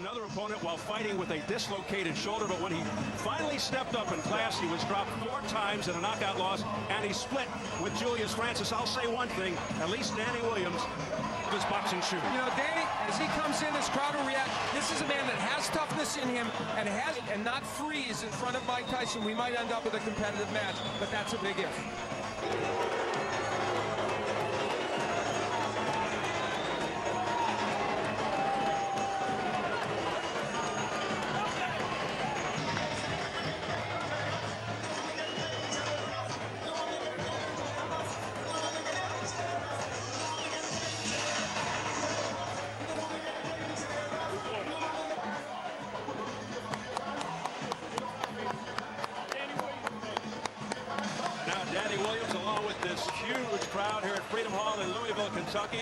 another opponent while fighting with a dislocated shoulder, but when he finally stepped up in class, he was dropped 4 times in a knockout loss, and he split with Julius Francis. I'll say one thing, at least Danny Williams, his boxing shoe. You know, Danny, as he comes in, this crowd will react. This is a man that has toughness in him and not freeze in front of Mike Tyson. We might end up with a competitive match, but that's a big if. Danny Williams, along with this huge crowd here at Freedom Hall in Louisville, Kentucky.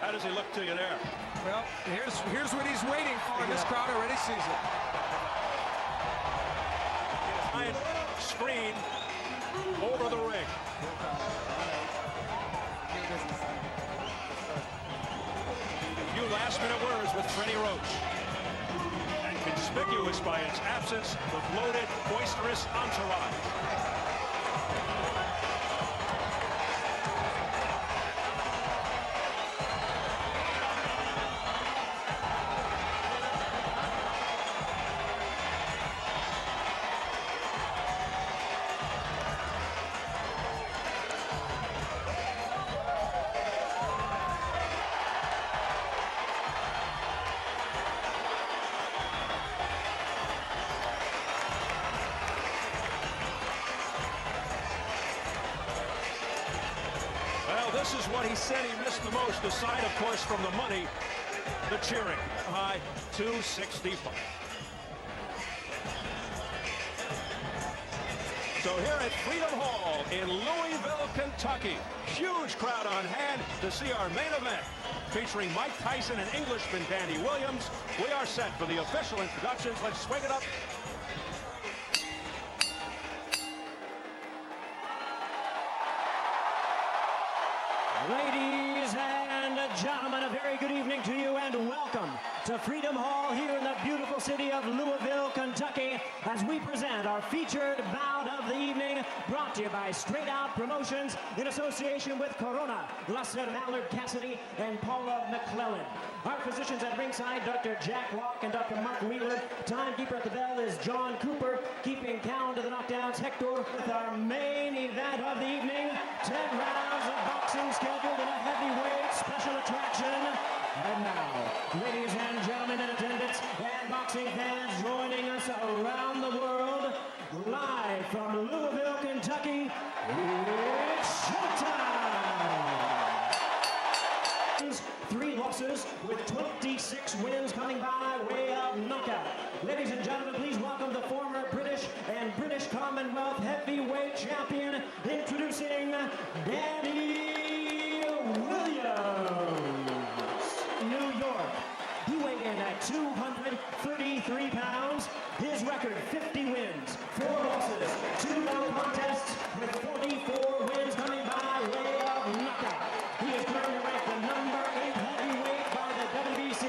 How does he look to you there? Well, here's what he's waiting for. This crowd already sees it. Giant screen over the ring. A few last-minute words with Freddie Roach. Conspicuous by its absence, the bloated, boisterous entourage. This is what he said he missed the most, aside, of course, from the money, the cheering. High 265. So here at Freedom Hall in Louisville, Kentucky, huge crowd on hand to see our main event, featuring Mike Tyson and Englishman Danny Williams. We are set for the official introductions. Let's swing it up. Ladies and gentlemen, a very good evening to you and welcome to Freedom Hall here in the beautiful city of Louisville, Kentucky, as we present our featured bout of the evening, brought to you by Straight Out Promotions in association with Corona, Lusser, Mallard, Cassidy, and Paula McClellan. Our physicians at ringside, Dr. Jack Locke and Dr. Mark Wheeler. Timekeeper at the bell is John Cooper, keeping count of the knockdowns, Hector, with our main event of the evening, 10 rounds of boxing scheduled in a heavyweight special attraction. And now, ladies and gentlemen in attendance and boxing fans joining us around the world, live from Louisville, Kentucky, it's showtime! 3 losses with 26 wins coming by way of knockout. Ladies and gentlemen, please welcome the former British and British Commonwealth heavyweight champion, introducing Danny Williams. New York. He weighed in at 233 pounds. His record, 50 wins, 4 losses, 2 no contests, with 44 wins coming by way of knockout. He is currently ranked the number 8 heavyweight by the WBC.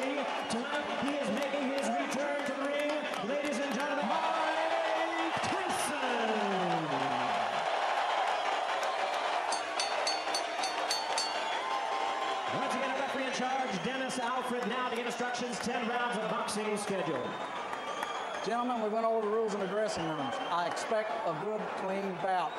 Tonight, he is making his return to the ring. Ladies and gentlemen, Mike Tyson. Once again, a referee in charge, Dennis Alfred, now to give instructions, 10 rounds of boxing scheduled. Gentlemen, we went over the rules in the dressing rooms. I expect a good, clean bout.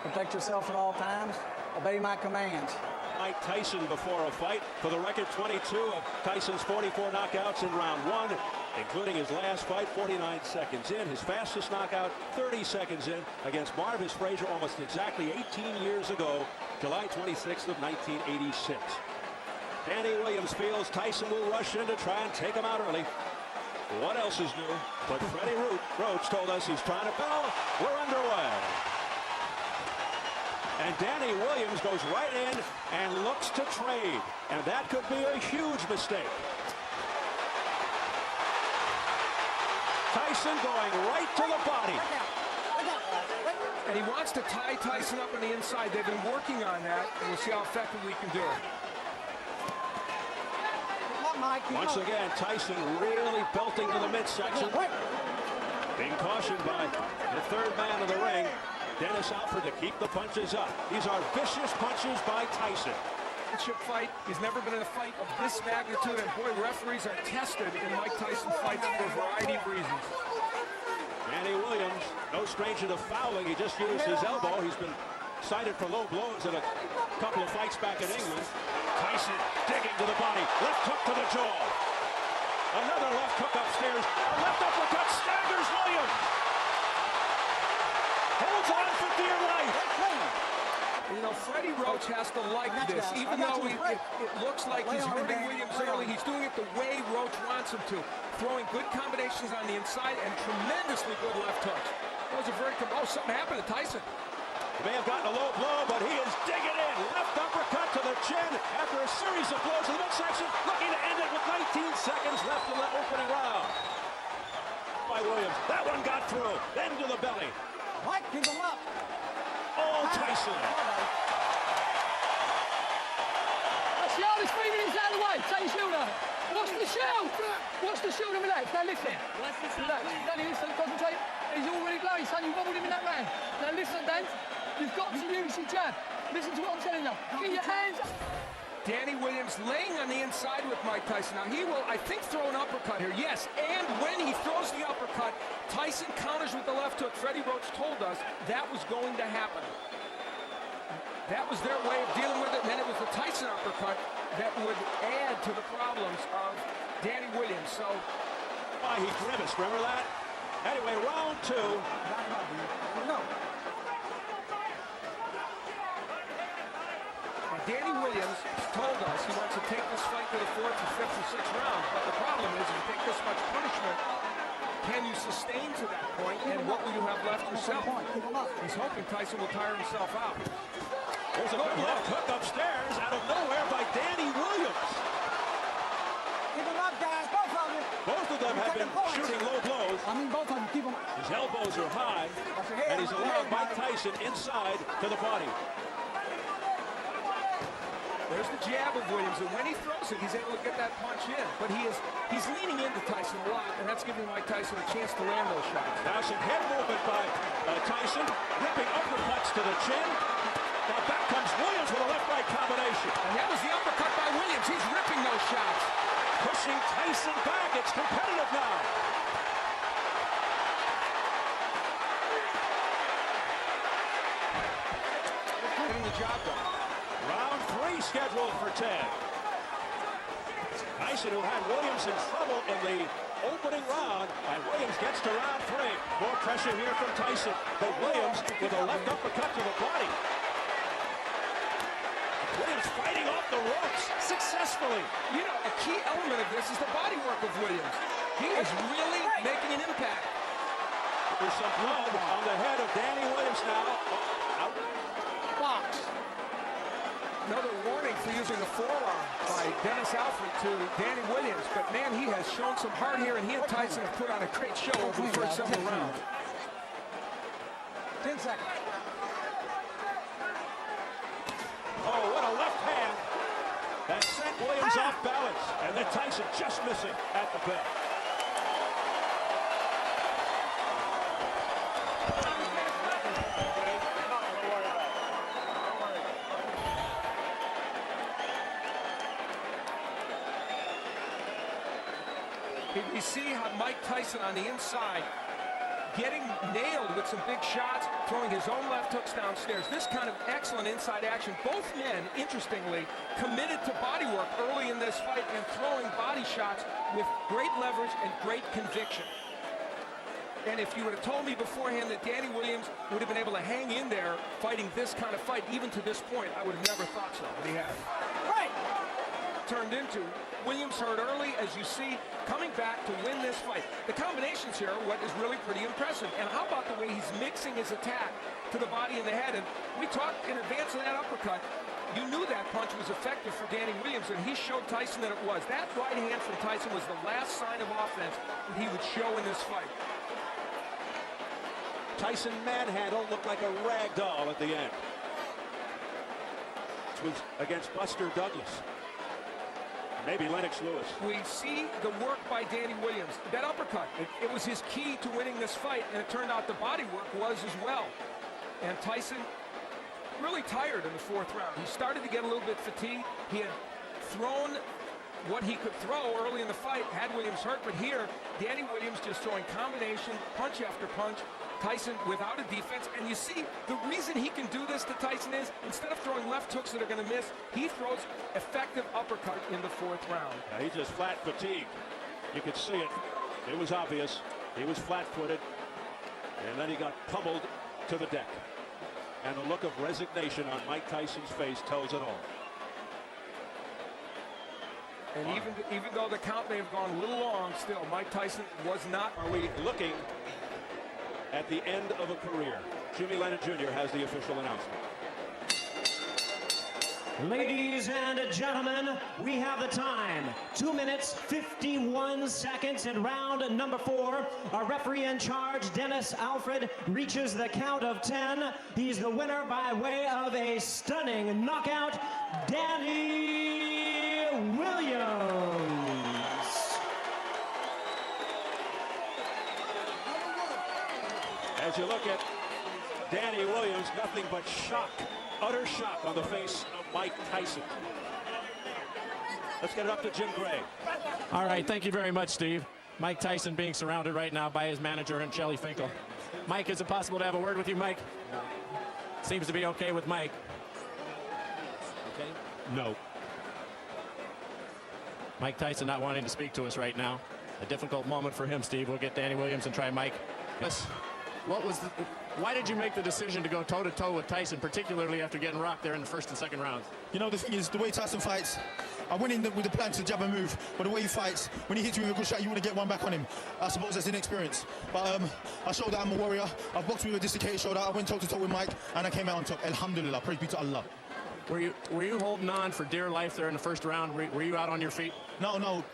Protect yourself at all times. Obey my commands. Mike Tyson before a fight. For the record, 22 of Tyson's 44 knockouts in round 1, including his last fight, 49 seconds in. His fastest knockout, 30 seconds in, against Marvis Frazier almost exactly 18 years ago, July 26th of 1986. Danny Williams feels Tyson will rush in to try and take him out early. What else is new? But Freddie Roach told us he's trying to bell. We're underway. And Danny Williams goes right in and looks to trade. And that could be a huge mistake. Tyson going right to the body. And he wants to tie Tyson up on the inside. They've been working on that, and we'll see how effectively we can do it. Once again, Tyson really belting to the midsection. Being cautioned by the third man of the ring, Dennis Alford, to keep the punches up. These are vicious punches by Tyson. Fight. He's never been in a fight of this magnitude, and boy, referees are tested in Mike Tyson fights for a variety of reasons. Danny Williams, no stranger to fouling. He just used his elbow. He's been cited for low blows in a couple of fights back in England. Tyson digging to the body. Left hook to the jaw. Another left hook upstairs. A left uppercut staggers Williams. Holds on for dear life. You know, Freddie Roach has to like this, even though it looks like he's hurting Williams early. He's doing it the way Roach wants him to, throwing good combinations on the inside and tremendously good left hooks. That was a very something happened to Tyson. He may have gotten a low blow, but he is digging in. Left uppercut to the chin after a series of blows in the midsection, looking to end it with 19 seconds left in the opening round. By Williams, that one got through, then to the belly. Mike, keep him up. Oh, Tyson. That's the hardest feeling inside the way. Take your shield up. Watch the shield. Watch the shield and relax. Now listen. Relax. Danny, listen, concentrate. He's already blowing, son. You wobbled him in that round. Now listen, Dan. You've got to use your jab. Listen to what I'm telling you. Get your hands up. Danny Williams laying on the inside with Mike Tyson. Now he will, I think, throw an uppercut here. Yes, and when he throws the uppercut, Tyson counters with the left hook. Freddie Roach told us that was going to happen. That was their way of dealing with it, and then it was the Tyson uppercut that would add to the problems of Danny Williams. So, why he grimaced, remember that? Anyway, round two. Danny Williams told us he wants to take this fight to the 4th or 5th or 6th round, but the problem is, if you take this much punishment, can you sustain to that point, and what will you have left yourself? He's hoping Tyson will tire himself out. There's a good left hook upstairs out of nowhere by Danny Williams. Keep him up, guys. Both of them. Both of them have been shooting low blows. I mean, both of them. Keep them. His elbows are high, and he's allowed Mike Tyson inside to the body. There's the jab of Williams, and when he throws it, he's able to get that punch in. But he's leaning into Tyson a lot, and that's giving Mike Tyson a chance to land those shots. Now some head movement by Tyson, ripping uppercuts to the chin. Now back comes Williams with a left-right combination. And that was the uppercut by Williams. He's ripping those shots. Pushing Tyson back. It's competitive now. Getting the job done. Round 3 scheduled for 10. Tyson, who had Williams in trouble in the opening round, and Williams gets to round 3. More pressure here from Tyson, but Williams with a left uppercut to the body. Williams fighting off the ropes successfully. You know, a key element of this is the body work of Williams. He is really making an impact. There's some blood on the head of Danny Williams now. Out. Box. Another warning for using the forearm by Dennis Alford to Danny Williams. But man, he has shown some heart here, and he and Tyson have put on a great show over the first several rounds. 10 seconds. Oh, what a left hand. That sent Williams off balance. And then Tyson just missing at the bell. You see how Mike Tyson on the inside getting nailed with some big shots, throwing his own left hooks downstairs. This kind of excellent inside action. Both men, interestingly, committed to body work early in this fight and throwing body shots with great leverage and great conviction. And if you would have told me beforehand that Danny Williams would have been able to hang in there fighting this kind of fight, even to this point, I would have never thought so. But he has. Right. Turned into Williams hurt early, as you see, coming back to win this fight. The combinations here are what is really pretty impressive. And how about the way he's mixing his attack to the body and the head? And we talked in advance of that uppercut. You knew that punch was effective for Danny Williams, and he showed Tyson that it was. That right hand from Tyson was the last sign of offense that he would show in this fight. Tyson manhandle looked like a rag doll at the end. This was against Buster Douglas. maybe Lennox Lewis. We see the work by Danny Williams. That uppercut, it was his key to winning this fight, and it turned out the body work was as well. And Tyson really tired in the fourth round. He started to get a little bit fatigued. He had thrown what he could throw early in the fight, had Williams hurt, but here, Danny Williams just throwing combination, punch after punch. Tyson without a defense, and you see the reason he can do this to Tyson is instead of throwing left hooks that are going to miss, he throws effective uppercut in the fourth round. He just flat fatigued. You could see it. It was obvious. He was flat-footed, and then he got pummeled to the deck. And the look of resignation on Mike Tyson's face tells it all. And even though the count may have gone a little long, still Mike Tyson was not. Are we looking at the end of a career? Jimmy Lennon Jr. has the official announcement. Ladies and gentlemen, we have the time. 2 minutes, 51 seconds in round number 4. Our referee in charge, Dennis Alfred, reaches the count of 10. He's the winner by way of a stunning knockout, Danny Williams. As you look at Danny Williams, nothing but shock, utter shock on the face of Mike Tyson. Let's get it up to Jim Gray. All right, thank you very much, Steve. Mike Tyson being surrounded right now by his manager and Shelley Finkel. Mike, is it possible to have a word with you, Mike? Seems to be okay with Mike. Okay. No. Mike Tyson not wanting to speak to us right now. A difficult moment for him, Steve. We'll get Danny Williams and try Mike. Yes. Why did you make the decision to go toe-to-toe with Tyson, particularly after getting rocked there in the first and second rounds? You know, the thing is, the way Tyson fights, I went in with the plan to jab and move, but the way he fights, when he hits you with a good shot, you want to get one back on him. I suppose that's inexperience. But I showed that I'm a warrior. I've boxed with a dislocated shoulder. I went toe-to-toe with Mike, and I came out on top. Alhamdulillah. Praise be to Allah. Were you holding on for dear life there in the first round? Were you out on your feet? No.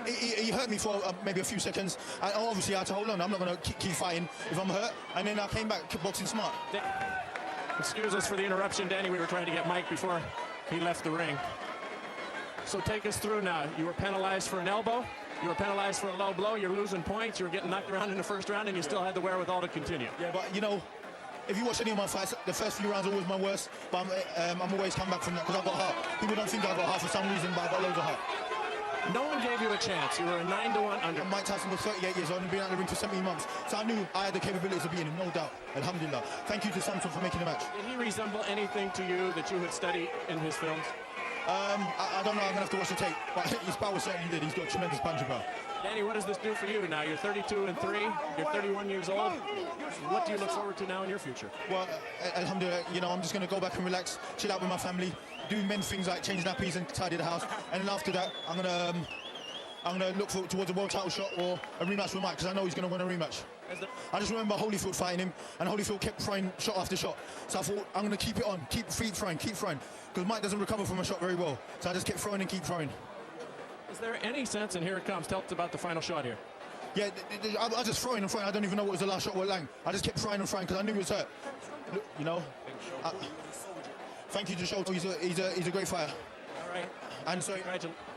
He hurt me for maybe a few seconds. I obviously had to hold on. I'm not going to keep fighting if I'm hurt. And then I came back boxing smart. Excuse us for the interruption, Danny. We were trying to get Mike before he left the ring. So take us through now. You were penalized for an elbow. You were penalized for a low blow. You're losing points. You were getting knocked around in the first round, and you still had the wherewithal to continue. Yeah, but you know, if you watch any of my fights, the first few rounds are always my worst, but I'm always come back from that because I've got heart. People don't think I've got heart for some reason, but I've got loads of heart. No one gave you a chance. You were a 9-1 under. Mike Tyson was 38 years old and been out of the ring for 17 months, so I knew I had the capabilities of beating him, no doubt. Alhamdulillah. Thank you to Samson for making the match. Did he resemble anything to you that you had studied in his films? I don't know, I'm going to have to watch the tape, but his power certainly did. He's got tremendous punching power. Danny, what does this do for you now? You're 32-3, you're 31 years old. What do you look forward to now in your future? Well, alhamdulillah, you know, I'm just going to go back and relax, chill out with my family, do men things like change nappies and tidy the house, and then after that, I'm going to look towards a world title shot or a rematch with Mike, because I know he's going to win a rematch. I just remember Holyfield fighting him, and Holyfield kept throwing shot after shot. So I thought, I'm going to keep it on, keep throwing, because Mike doesn't recover from a shot very well. So I just kept throwing and keep throwing. Is there any sense, and here it comes, tell us about the final shot here. Yeah, I was just throwing and throwing. I don't even know what was the last shot or lang. I just kept throwing and throwing because I knew he was hurt. You know? Thank you to Sholto. He's a great fighter. All right. And so,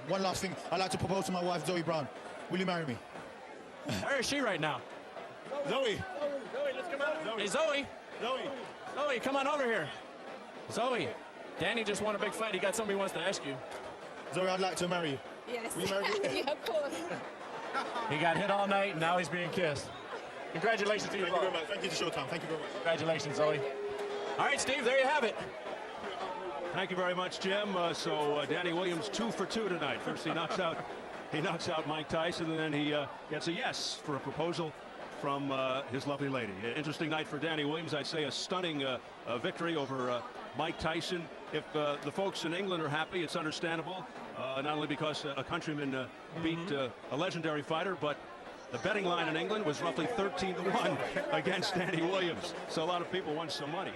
one last thing. I'd like to propose to my wife, Zoe Brown. Will you marry me? Where is she right now? Zoe, let's come out. Hey, Zoe, come on over here. Zoe, Danny just won a big fight. He got something he wants to ask you. Zoe, I'd like to marry you. Yes. Will you marry me? Yeah, of course. He got hit all night, and now he's being kissed. Congratulations to you Thank you very much. Thank you to Showtime. Thank you very much. Congratulations, Zoe. All right, Steve, there you have it. Thank you very much, Jim. Danny Williams 2 for 2 tonight. First he knocks out Mike Tyson, and then he gets a yes for a proposal from his lovely lady. Interesting night for Danny Williams. I'd say a stunning victory over Mike Tyson. If the folks in England are happy, it's understandable. Not only because a countryman beat a legendary fighter, but the betting line in England was roughly 13-1 against Danny Williams. So a lot of people won some money.